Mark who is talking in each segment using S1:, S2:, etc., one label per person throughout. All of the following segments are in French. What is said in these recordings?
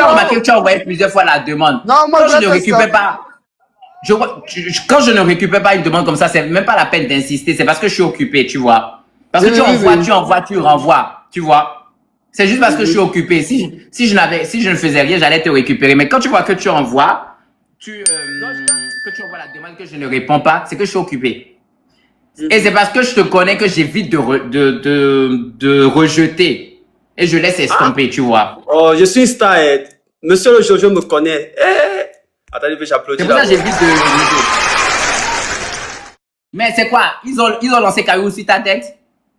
S1: as remarqué que tu as envoyé plusieurs fois la demande.
S2: Non, moi,
S1: quand je ne récupère pas, quand je ne récupère pas une demande comme ça, c'est même pas la peine d'insister. C'est parce que je suis occupé, tu vois. Parce que tu envoies, tu renvoies, tu vois. C'est juste parce que je suis occupé. Si je ne faisais rien, j'allais te récupérer. Mais quand tu vois que tu envoies, que tu envoies la demande que je ne réponds pas, c'est que je suis occupé. Et c'est parce que je te connais que j'évite de rejeter. Et je laisse estomper, tu vois.
S3: Oh, je suis une star. Monsieur le Jojo me connaît. Attendez, j'applaudis.
S1: C'est pour ça que j'évite de... Mais c'est quoi? Ils ont lancé Caillou sur ta tête?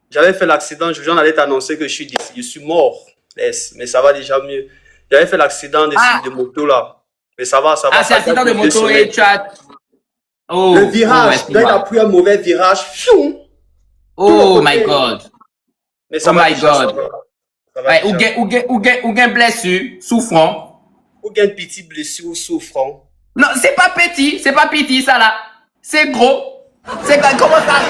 S3: J'avais fait l'accident, Jojo allait t'annoncer que je suis mort. Mais ça va déjà mieux. J'avais fait l'accident de moto là. Mais ça va.
S1: Ah, c'est l'accident de moto et tu as...
S3: Oh, le virage, il a pris un mauvais virage. Fiou,
S1: oh my God.
S3: Mais ça
S1: va God. Ou gain blessure, souffrant.
S3: Ou gain petit blessure, souffrant.
S1: Non, c'est pas petit ça là. C'est gros. C'est comment ça,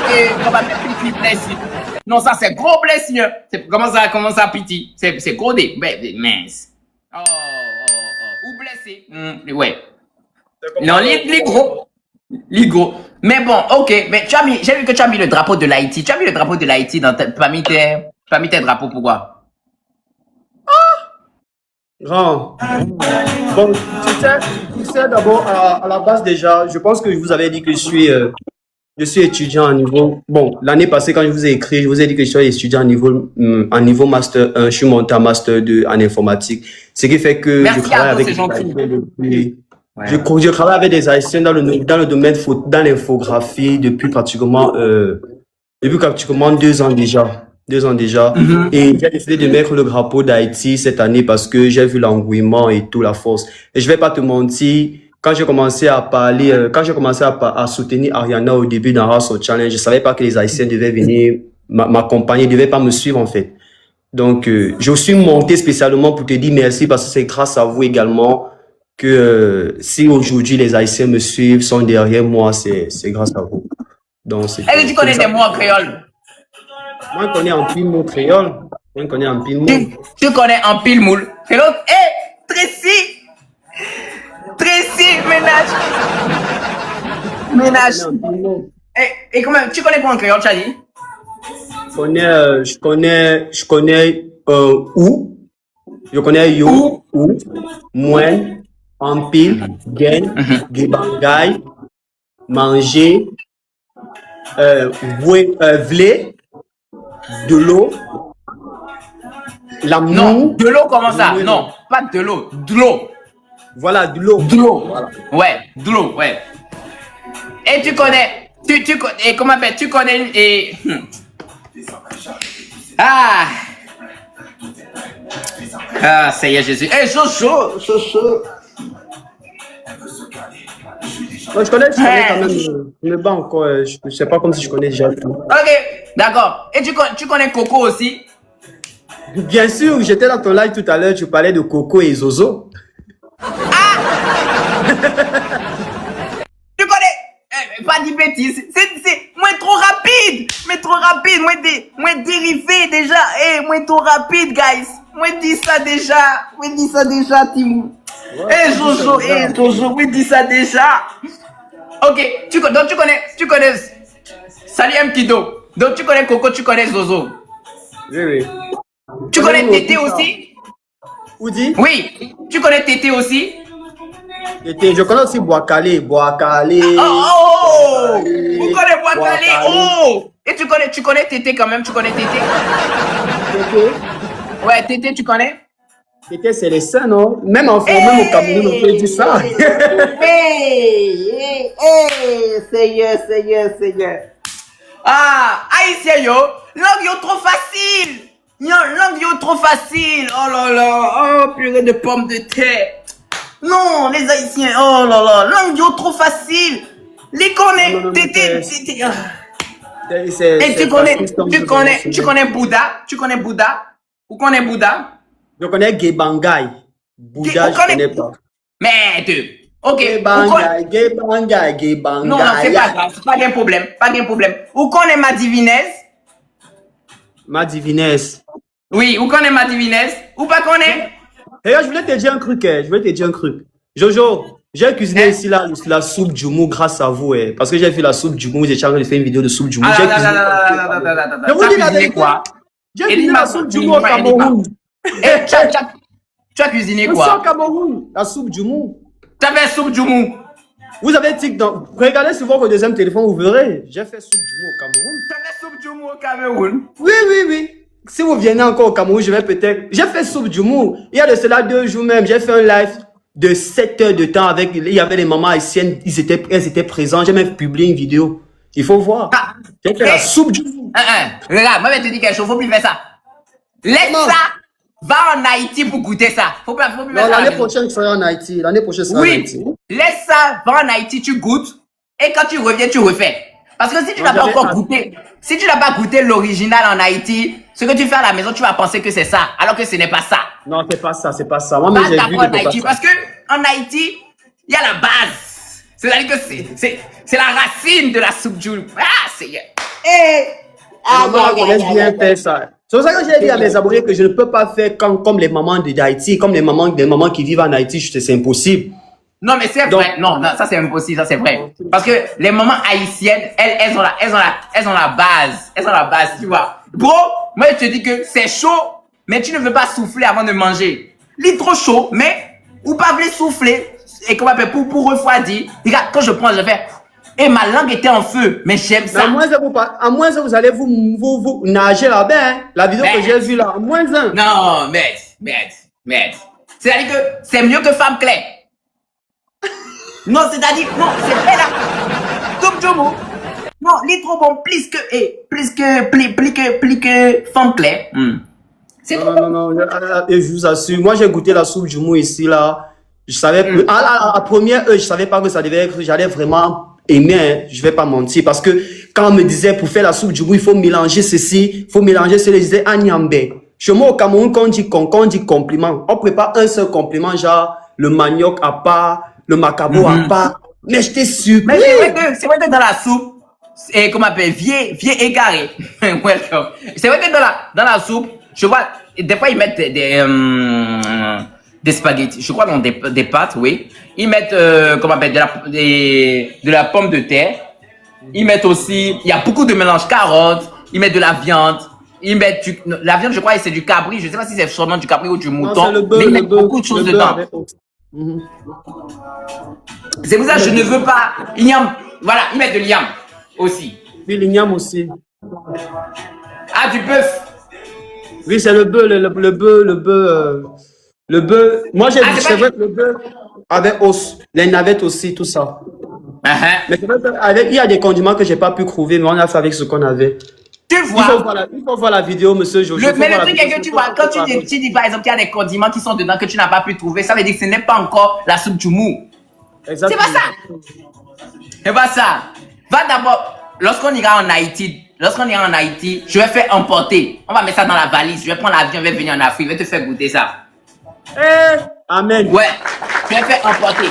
S1: petit blessure. Non, ça c'est gros blessure. Comment ça petit. C'est gros des mince. Ou blessé. Ouais. Non, les gros. Ligo. Mais bon, ok. Mais j'ai vu que tu as mis le drapeau de l'Haïti. Tu as mis le drapeau de l'Haïti parmi tes drapeaux. Pourquoi?
S3: Grand. Bon, tu sais d'abord, à la base déjà, je pense que je vous avais dit que je suis étudiant à niveau... Bon, l'année passée, quand je vous ai écrit, je vous ai dit que je suis étudiant à niveau Master 1. Je suis monté à Master 2 en informatique. Ce qui fait que
S1: merci
S3: je travaille avec...
S1: Ouais.
S3: Je travaille avec des Haïtiens dans le domaine dans l'infographie depuis pratiquement 2 ans déjà. 2 ans déjà. Et j'ai décidé de mettre le drapeau d'Haïti cette année parce que j'ai vu l'engouement et tout, la force. Et je vais pas te mentir, quand j'ai commencé à parler, à soutenir Ariana au début dans House of Challenge, je savais pas que les Haïtiens devaient venir m'accompagner, devaient pas me suivre en fait. Donc, je suis monté spécialement pour te dire merci parce que c'est grâce à vous également que si aujourd'hui les Haïtiens me suivent, sont derrière moi, c'est grâce à vous. Donc,
S1: est-ce que tu connais des mots en créole?
S3: Moi, je connais un pile mot créole. Moi, je connais un pile mot.
S1: Tu connais un pile moule. C'est l'autre. Tracy, ménage. Et comment, tu connais quoi en créole, tu as dit?
S3: Je connais ou. Je connais yo, ou, moins, en pile, gain, bangay, manger, vlé, de l'eau, l'amour.
S1: Non, de l'eau, comment ça? Non, pas de l'eau, de l'eau.
S3: Voilà, de l'eau.
S1: De l'eau. Voilà. Ouais, de l'eau, ouais. Et tu connais, et comment appelle, tu connais, et... Ah, Seigneur Jésus. Jojo.
S3: Je connais quand même, mais pas encore, je sais pas comme si je connais déjà tout.
S1: Ok, d'accord. Et tu connais Coco aussi?
S3: Bien sûr, j'étais dans ton live tout à l'heure, tu parlais de Coco et Zozo.
S1: Tu connais? Pas de bêtises. C'est moins trop rapide, moins dérivé déjà. Moins trop rapide, guys. Moi dis ça déjà, Timou. Jojo, moi dis ça déjà. Ok, donc tu connais Salut M. Kido. Donc tu connais Coco, tu connais Zozo.
S3: Oui.
S1: Tu connais Tété aussi?
S3: Oudi?
S1: Oui. Tu connais Tété aussi?
S3: Je connais aussi Boakale.
S1: Oh! Vous connaissez Boakale? Oh! Et tu connais Tété quand même, tu connais Tété?
S3: Tété?
S1: Ouais, Tété, tu connais?
S3: Tété, c'est les seins, non? Même en France, même au Cameroun, on peut dire ça.
S1: Seigneur. Haïtien, yo, langue yo trop facile. Oh là là, purée de pommes de terre. Non, les Haïtiens, oh là là, langue yo trop facile. Les connais, Tété. Et tu connais Bouddha? Tu connais Bouddha? Vous connaissez Bouddha?
S3: Je connais Gebangay. Bouddha, je connais pas.
S1: Mais ok.
S3: Gebangay.
S1: Non, c'est pas grave. Pas de problème. Vous connaissez ma divinesse?
S3: Ma divinesse.
S1: Oui, vous connaissez ma divinesse? Ou pas connaissez?
S3: Regarde, je voulais te dire un truc, je voulais te dire un truc. Jojo, j'ai cuisiné ici la soupe Djoumou grâce à vous, parce que j'ai vu la soupe Djoumou, j'ai chargé de faire une vidéo de soupe Djoumou. J'ai cuisiné. Je vous dis la vérité. J'ai cuisiné la soupe Djoumou au Cameroun.
S1: Tu as cuisiné
S3: Aussi
S1: quoi?
S3: au Cameroun, la soupe Djoumou.
S1: Tu as fait soupe Djoumou.
S3: Vous avez TikTok. Regardez sur votre deuxième téléphone, vous verrez. J'ai fait soupe Djoumou au Cameroun.
S1: Tu as fait soupe Djoumou au Cameroun?
S3: Oui, oui, oui. Si vous venez encore au Cameroun, je vais peut-être... J'ai fait soupe Djoumou. Il y a de cela 2 jours même. J'ai fait un live de 7 heures de temps avec... Il y avait les mamans haïtiennes. Elles étaient présentes. J'ai même publié une vidéo. Il faut voir. J'ai fait la soupe Djoumou.
S1: Regarde, moi je vais te dire quelque chose. Faut plus faire ça. Laisse ça. Va en Haïti pour goûter ça. Faut plus
S3: Non,
S1: faire ça.
S3: l'année prochaine, je serai en Haïti. L'année prochaine, je serai en Haïti.
S1: Oui. Laisse ça. Va en Haïti, tu goûtes. Et quand tu reviens, tu refais. Parce que si tu n'as pas encore goûté, si tu n'as pas goûté l'original en Haïti, ce que tu fais à la maison, tu vas penser que c'est ça, alors que ce n'est pas ça.
S3: Non, c'est pas ça, c'est pas ça. Moi, mais
S1: Pas
S3: j'ai vu
S1: en Haïti, parce que en Haïti, il y a la base. C'est-à-dire que c'est la racine de la soupe Djoumou. Ah, c'est...
S3: Maman connaissent bien faire ça. C'est pour ça que j'ai dit à mes abonnés que je ne peux pas faire comme les mamans d'Haïti, comme les mamans qui vivent en Haïti, c'est impossible.
S1: Non, mais c'est vrai. Non, ça c'est impossible, ça c'est vrai. Parce que les mamans haïtiennes, elles ont la base. Elles ont la base, tu vois. Bro, moi je te dis que c'est chaud, mais tu ne veux pas souffler avant de manger. Il est trop chaud, mais ou pas voulez souffler et comment pour refroidir. Regarde, quand je prends, je fais. Et ma langue était en feu, mais j'aime ça.
S3: À moins que vous allez vous nager là-bas, hein. La vidéo que j'ai vue là, à moins un.
S1: Non, mais. C'est-à-dire que c'est mieux que femme claire. Non, c'est-à-dire, non, c'est vrai là. Soupe Djoumou. Non, il est trop bon, plus que femme claire. C'est trop bon.
S3: Non, et je vous assure, moi j'ai goûté la soupe Djoumou ici là. Je savais, à première heure, je savais pas que ça devait être, j'allais vraiment aimer, hein, je vais pas mentir, parce que quand on me disait pour faire la soupe Djoumou, il faut mélanger ceci, il faut mélanger cela, je disais agnambé. Chez moi au Cameroun, quand on dit compliment, on prépare un seul compliment, genre le manioc à part, le macabo à part. Mais j'étais surpris.
S1: Mais c'est vrai que dans la soupe, et comment on appelle, vieux égaré. Welcome. C'est vrai que dans la soupe, je vois, des fois ils mettent des spaghettis, je crois dans des pâtes, oui. Ils mettent, comment on appelle, de la pomme de terre. Ils mettent aussi, il y a beaucoup de mélange carottes. Ils mettent de la viande. Ils mettent la viande, je crois, c'est du cabri. Je ne sais pas si c'est sûrement du cabri ou du mouton.
S3: Non,
S1: mais ils mettent beaucoup de choses dedans. C'est pour ça que je ne veux pas. Voilà, ils mettent de l'igname aussi.
S3: Oui, l'igname aussi.
S1: Ah, du bœuf.
S3: Oui, c'est le bœuf, le bœuf. Moi, j'ai dit, c'est vrai que le bœuf avec os, les navettes aussi, tout ça. Mais c'est vrai qu'il y a des condiments que j'ai pas pu trouver, mais on a fait avec ce qu'on avait.
S1: Tu vois.
S3: Il faut voir la vidéo, monsieur Jojo.
S1: Mais le truc est que tu vois, quand tu dis par exemple qu'il y a des condiments qui sont dedans que tu n'as pas pu trouver, ça veut dire que ce n'est pas encore la soupe Djoumou. C'est pas ça. C'est pas ça. Va d'abord, lorsqu'on ira en Haïti, je vais faire emporter. On va mettre ça dans la valise. Je vais prendre l'avion, je vais venir en Afrique, je vais te faire goûter ça.
S3: Amen.
S1: Ouais, je vais faire emporter.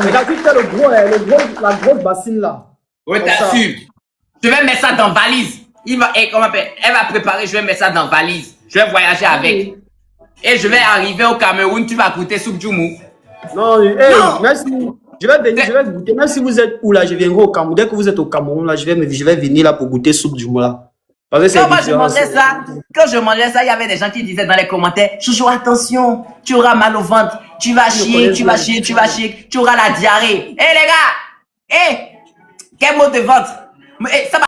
S3: Regarde, tu fais la grosse bassine là.
S1: Oui, t'assures. Je vais mettre ça dans valise. Elle va préparer, je vais mettre ça dans valise. Je vais voyager avec. Et je vais arriver au Cameroun, tu vas goûter soupe Djoumou.
S3: Non, merci. Je vais venir, goûter. Même si vous êtes où là, je viendrai au Cameroun. Dès que vous êtes au Cameroun, là, je vais venir là pour goûter soupe Djoumou là. Parce que
S1: quand je mangeais ça, il y avait des gens qui disaient dans les commentaires, Chouchou, attention, tu auras mal au ventre, tu vas chier, tu auras la diarrhée. Eh les gars, quel mot de ventre? Ça va